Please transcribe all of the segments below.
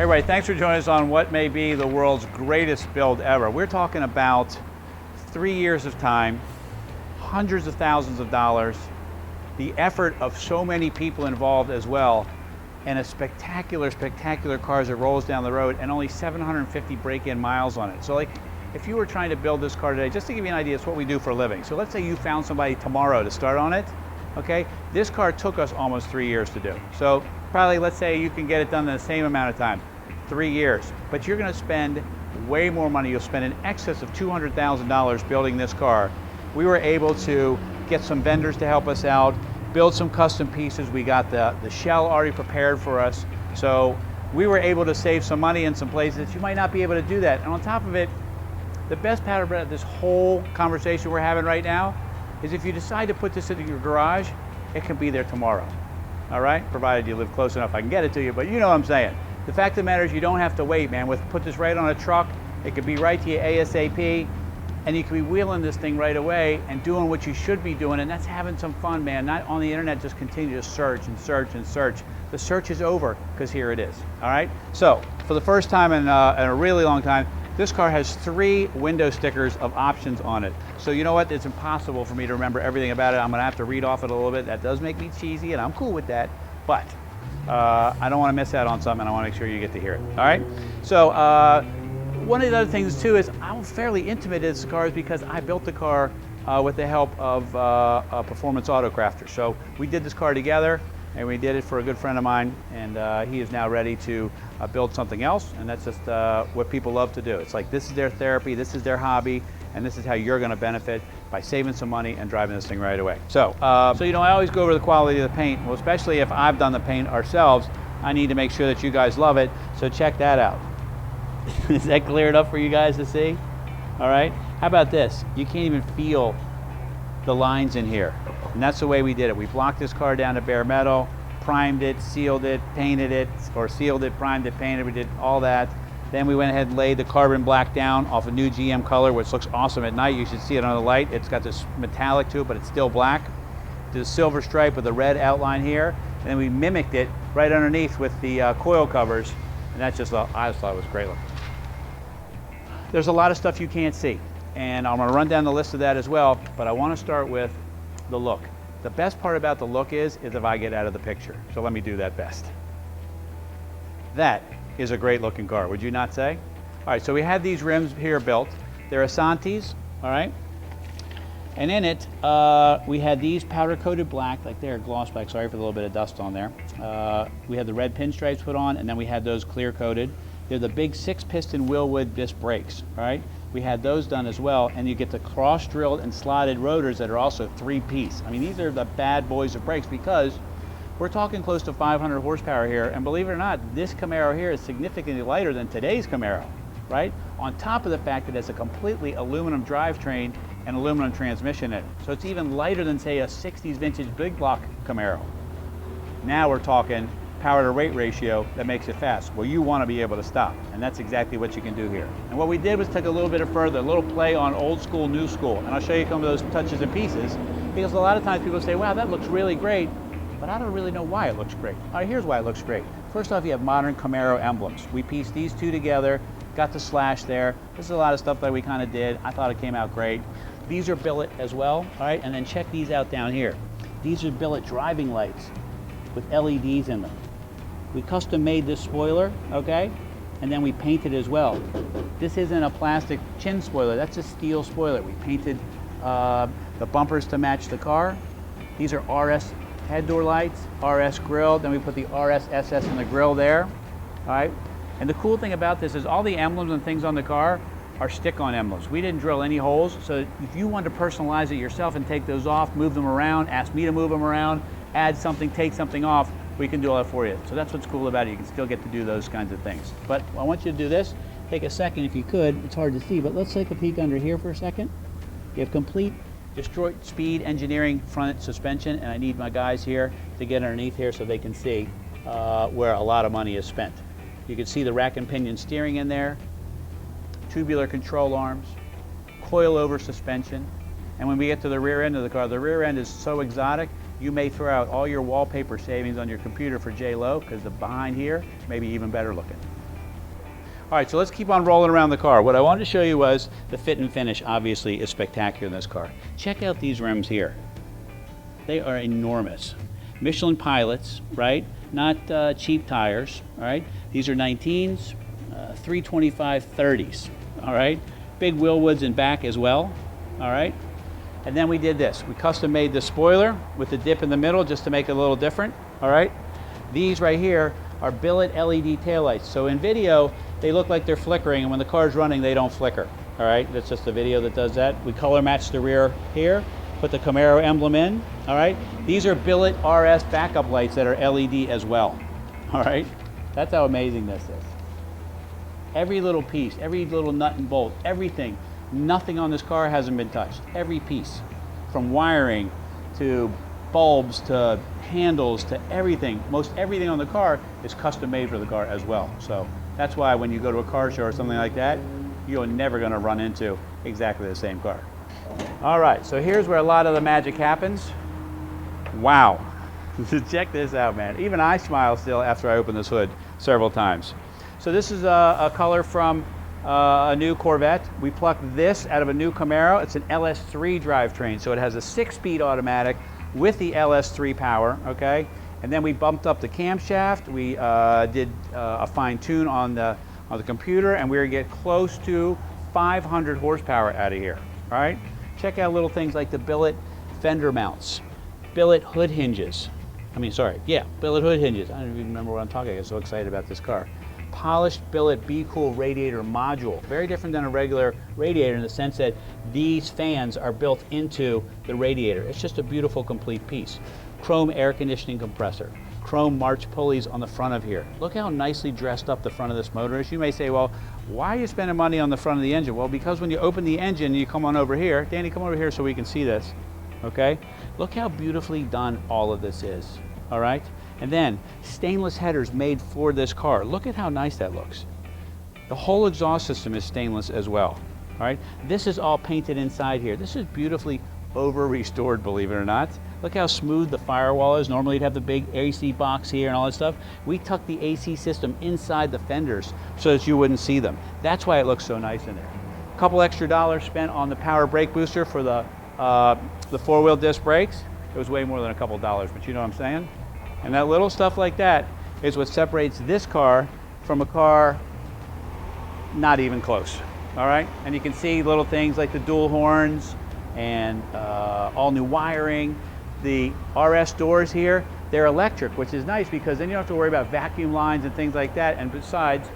everybody, thanks for joining us on what may be the world's greatest build ever. We're talking about 3 years of time, hundreds of thousands of dollars, the effort of so many people involved as well, and a spectacular, spectacular car that rolls down the road, and only 750 break-in miles on it. So like, if you were trying to build this car today, just to give you an idea, it's what we do for a living. So let's say you found somebody tomorrow to start on it, okay? This car took us almost 3 years to do. So probably, let's say you can get it done in the same amount of time, 3 years. But you're gonna spend way more money. You'll spend in excess of $200,000 building this car. We were able to get some vendors to help us out, build some custom pieces. We got the shell already prepared for us. So we were able to save some money in some places. You might not be able to do that. And on top of it, the best part about this whole conversation we're having right now is if you decide to put this into your garage, it can be there tomorrow, all right? Provided you live close enough I can get it to you, but you know what I'm saying. The fact of the matter is you don't have to wait, man. Put this right on a truck, it could be right to you ASAP, and you can be wheeling this thing right away and doing what you should be doing, and that's having some fun, man. Not on the internet, just continue to search and search and search. The search is over, because here it is, all right? So, for the first time in a really long time, this car has 3 window stickers of options on it. So you know what, it's impossible for me to remember everything about it. I'm gonna have to read off it a little bit. That does make me cheesy, and I'm cool with that, but I don't wanna miss out on something. I wanna make sure you get to hear it, all right? So one of the other things too is I'm fairly intimate in this car because I built the car with the help of a Performance Auto Crafter. So we did this car together, and we did it for a good friend of mine, and he is now ready to build something else, and that's just what people love to do. It's like, this is their therapy, this is their hobby, and this is how you're gonna benefit by saving some money and driving this thing right away. So, you know, I always go over the quality of the paint. Well, especially if I've done the paint ourselves, I need to make sure that you guys love it, so check that out. Is that clear enough for you guys to see? All right, how about this? You can't even feel the lines in here. And that's the way we did it. We blocked this car down to bare metal, primed it, sealed it, painted it, or sealed it, primed it, painted it, we did all that. Then we went ahead and laid the carbon black down off a new GM color, which looks awesome at night. You should see it under the light. It's got this metallic to it, but it's still black. Did a silver stripe with a red outline here. And then we mimicked it right underneath with the coil covers. And that's just, I just thought it was great looking. There's a lot of stuff you can't see, and I'm gonna run down the list of that as well, but I wanna start with the look. The best part about the look is if I get out of the picture. So let me do that best. That is a great looking car, would you not say? All right, so we had these rims here built. They're Asantis, all right? And in it, we had these powder coated black, like they're gloss black, sorry for the little bit of dust on there. We had the red pinstripes put on, and then we had those clear coated. They're the big 6-piston Wilwood disc brakes, all right? We had those done as well, and you get the cross-drilled and slotted rotors that are also 3-piece. I mean, these are the bad boys of brakes because we're talking close to 500 horsepower here, and believe it or not, this Camaro here is significantly lighter than today's Camaro, right? On top of the fact that it's a completely aluminum drivetrain and aluminum transmission in it. So it's even lighter than, say, a 60s vintage big block Camaro. Now we're talking power to rate ratio that makes it fast. Well, you want to be able to stop, and that's exactly what you can do here. And what we did was take a little bit further, a little play on old school, new school, and I'll show you some of those touches and pieces, because a lot of times people say, wow, that looks really great, but I don't really know why it looks great. All right, here's why it looks great. First off, you have modern Camaro emblems. We pieced these two together, got the slash there. This is a lot of stuff that we kind of did. I thought it came out great. These are billet as well, all right, and then check these out down here. These are billet driving lights with LEDs in them. We custom made this spoiler, okay? And then we painted as well. This isn't a plastic chin spoiler, that's a steel spoiler. We painted the bumpers to match the car. These are RS head door lights, RS grill, then we put the RS SS in the grill there, all right? And the cool thing about this is all the emblems and things on the car are stick-on emblems. We didn't drill any holes, so if you wanted to personalize it yourself and take those off, move them around, ask me to move them around, add something, take something off, we can do all that for you. So that's what's cool about it. You can still get to do those kinds of things. But I want you to do this. Take a second if you could. It's hard to see, but let's take a peek under here for a second. You have complete Detroit Speed Engineering front suspension, and I need my guys here to get underneath here so they can see where a lot of money is spent. You can see the rack and pinion steering in there, tubular control arms, coil-over suspension, and when we get to the rear end of the car, the rear end is so exotic, you may throw out all your wallpaper savings on your computer for J-Lo, because the behind here may be even better looking. All right, so let's keep on rolling around the car. What I wanted to show you was the fit and finish obviously is spectacular in this car. Check out these rims here. They are enormous. Michelin pilots, right? Not cheap tires, all right? These are 19s, 325 30s, all right? Big Wilwoods in back as well, all right? And then we did this. We custom made the spoiler with the dip in the middle just to make it a little different, all right? These right here are billet LED taillights. So in video, they look like they're flickering, and when the car's running, they don't flicker, all right? That's just the video that does that. We color match the rear here, put the Camaro emblem in, all right? These are billet RS backup lights that are LED as well, all right? That's how amazing this is. Every little piece, every little nut and bolt, everything, nothing on this car hasn't been touched. Every piece, from wiring to bulbs to handles to everything, most everything on the car is custom made for the car as well. So that's why when you go to a car show or something like that, you're never gonna run into exactly the same car. All right, so here's where a lot of the magic happens. Wow, check this out, man. Even I smile still after I open this hood several times. So this is a color from a new Corvette. We plucked this out of a new Camaro. It's an LS3 drivetrain, so it has a 6-speed automatic with the LS3 power, okay? And then we bumped up the camshaft. We did a fine tune on the computer, and we're gonna get close to 500 horsepower out of here, all right? Check out little things like the billet fender mounts, billet hood hinges. Billet hood hinges. I don't even remember what I'm talking about. I get so excited about this car. Polished billet Be Cool radiator module. Very different than a regular radiator in the sense that these fans are built into the radiator. It's just a beautiful complete piece. Chrome air conditioning compressor. Chrome March pulleys on the front of here. Look how nicely dressed up the front of this motor is. You may say, well, why are you spending money on the front of the engine? Well, because when you open the engine, you come on over here. Danny, come over here so we can see this, okay? Look how beautifully done all of this is, all right? And then stainless headers made for this car. Look at how nice that looks. The whole exhaust system is stainless as well, all right? This is all painted inside here. This is beautifully over-restored, believe it or not. Look how smooth the firewall is. Normally you'd have the big AC box here and all that stuff. We tucked the AC system inside the fenders so that you wouldn't see them. That's why it looks so nice in there. A couple extra dollars spent on the power brake booster for the 4-wheel disc brakes. It was way more than a couple dollars, but you know what I'm saying? And that little stuff like that is what separates this car from a car not even close, all right? And you can see little things like the dual horns and all new wiring. The RS doors here, they're electric, which is nice because then you don't have to worry about vacuum lines and things like that. And besides,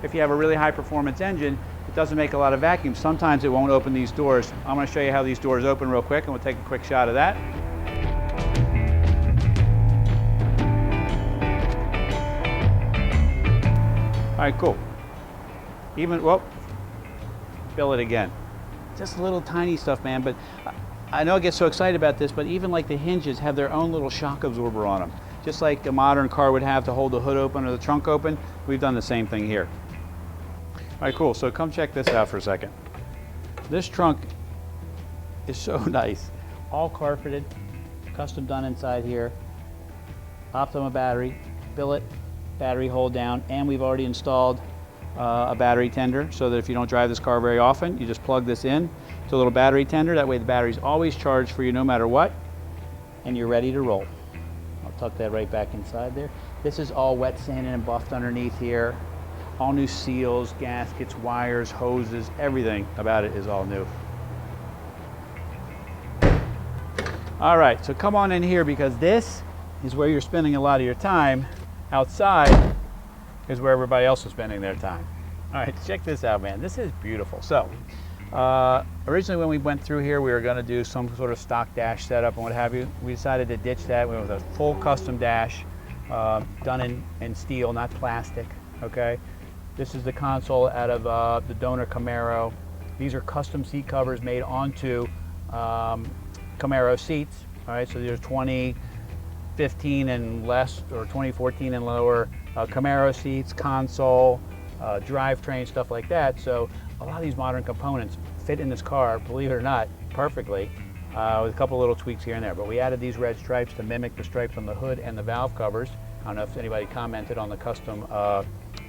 if you have a really high performance engine, it doesn't make a lot of vacuum. Sometimes it won't open these doors. I'm gonna show you how these doors open real quick and we'll take a quick shot of that. All right, cool. Billet again. Just little tiny stuff, man, but I know I get so excited about this, but even like the hinges have their own little shock absorber on them. Just like a modern car would have to hold the hood open or the trunk open, we've done the same thing here. All right, cool, so come check this out for a second. This trunk is so nice. All carpeted, custom done inside here. Optima battery, billet, battery hold down, and we've already installed a battery tender so that if you don't drive this car very often, you just plug this in to a little battery tender. That way the battery's always charged for you no matter what, and you're ready to roll. I'll tuck that right back inside there. This is all wet sanded and buffed underneath here. All new seals, gaskets, wires, hoses, everything about it is all new. All right, so come on in here because this is where you're spending a lot of your time. Outside is where everybody else is spending their time. All right, check this out, man. This is beautiful. So, originally when we went through here, we were gonna do some sort of stock dash setup and what have you. We decided to ditch that. We went with a full custom dash, done in steel, not plastic, okay? This is the console out of the donor Camaro. These are custom seat covers made onto Camaro seats, all right? So there's 2015 and less, or 2014 and lower Camaro seats, console, drivetrain, stuff like that. So a lot of these modern components fit in this car, believe it or not, perfectly, with a couple little tweaks here and there. But we added these red stripes to mimic the stripes on the hood and the valve covers. I don't know if anybody commented on the custom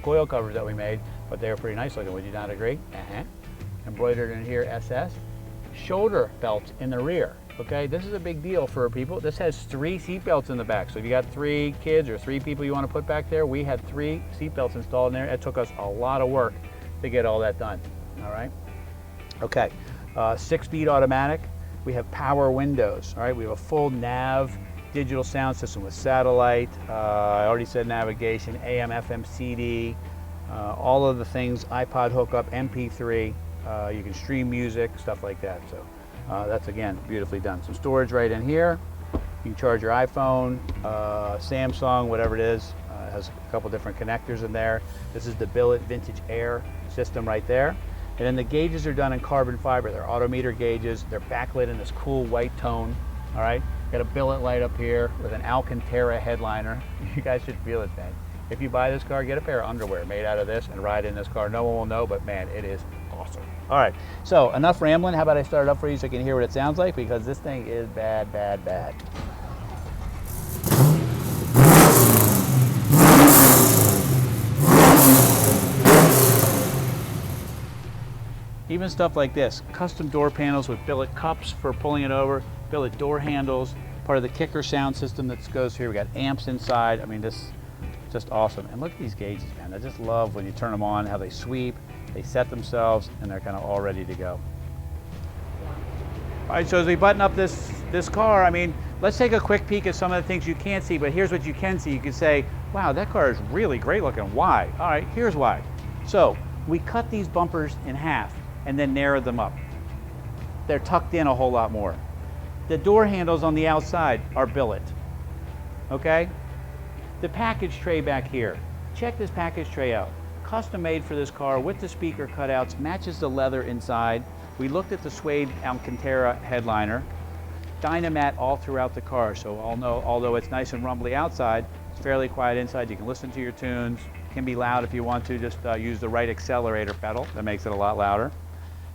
coil covers that we made. but they were pretty nice looking. Would you not agree? Embroidered in here, SS. Shoulder belts in the rear. Okay, this is a big deal for people. This has 3 seat belts in the back. So if you got 3 kids or 3 people you want to put back there, we had 3 seat belts installed in there. It took us a lot of work to get all that done. All right. Okay, 6-speed automatic. We have power windows. All right, we have a full nav digital sound system with satellite. I already said navigation, AM, FM, CD, all of the things, iPod hookup, MP3. You can stream music, stuff like that. So that's, again, beautifully done. Some storage right in here. You can charge your iPhone, Samsung, whatever it is. It has a couple different connectors in there. This is the Billet Vintage Air system right there. And then the gauges are done in carbon fiber. They're Autometer gauges. They're backlit in this cool white tone. All right. Got a billet light up here with an Alcantara headliner. You guys should feel it, man. If you buy this car, get a pair of underwear made out of this and ride in this car. No one will know, but man, it is awesome. All right, so enough rambling. How about I start it up for you so you can hear what it sounds like, because this thing is bad, bad, bad. Even stuff like this, custom door panels with billet cups for pulling it over, billet door handles, part of the kicker sound system that goes here. We got amps inside. I mean, this is just awesome. And look at these gauges, man. I just love when you turn them on, how they sweep, they set themselves, and they're kind of all ready to go. All right, so as we button up this car, I mean, let's take a quick peek at some of the things you can't see, but here's what you can see. You can say, wow, that car is really great looking. Why? All right, here's why. So we cut these bumpers in half and then narrowed them up. They're tucked in a whole lot more. The door handles on the outside are billet, okay? The package tray back here, check this package tray out. Custom made for this car with the speaker cutouts, matches the leather inside. We looked at the suede Alcantara headliner. Dynamat all throughout the car, so although it's nice and rumbly outside, it's fairly quiet inside. You can listen to your tunes. It can be loud if you want to, just use the right accelerator pedal. That makes it a lot louder.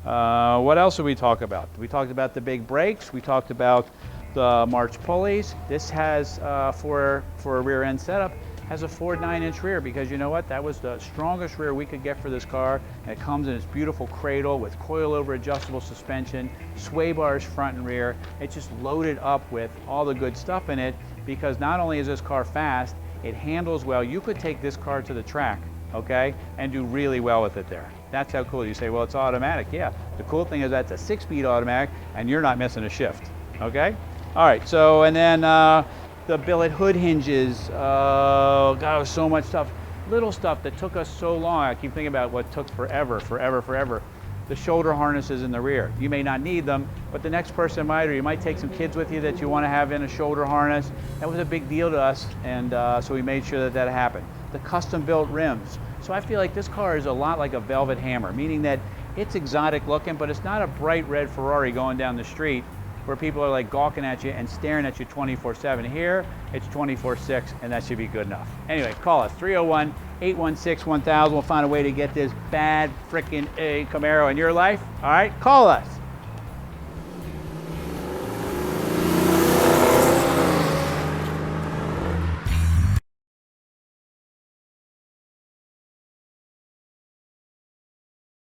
What else did we talk about? We talked about the big brakes. We talked about the March pulleys. This has, for a rear end setup, has a Ford 9-inch rear, because you know what? That was the strongest rear we could get for this car. And it comes in this beautiful cradle with coilover adjustable suspension, sway bars front and rear. It's just loaded up with all the good stuff in it, because not only is this car fast, it handles well. You could take this car to the track, okay, and do really well with it there. That's how cool. You say, well, it's automatic. Yeah, the cool thing is that's a 6-speed automatic, and you're not missing a shift, okay? All right, so, and then the billet hood hinges. Oh, God, it was so much stuff. Little stuff that took us so long. I keep thinking about what took forever. The shoulder harnesses in the rear. You may not need them, but the next person might, or you might take some kids with you that you want to have in a shoulder harness. That was a big deal to us, and so we made sure that happened. The custom built rims. So I feel like this car is a lot like a velvet hammer, meaning that it's exotic looking, but it's not a bright red Ferrari going down the street where people are like gawking at you and staring at you 24/7. Here, it's 24/6, and that should be good enough. Anyway, call us, 301-816-1000. We'll find a way to get this bad frickin' A Camaro in your life. All right, call us.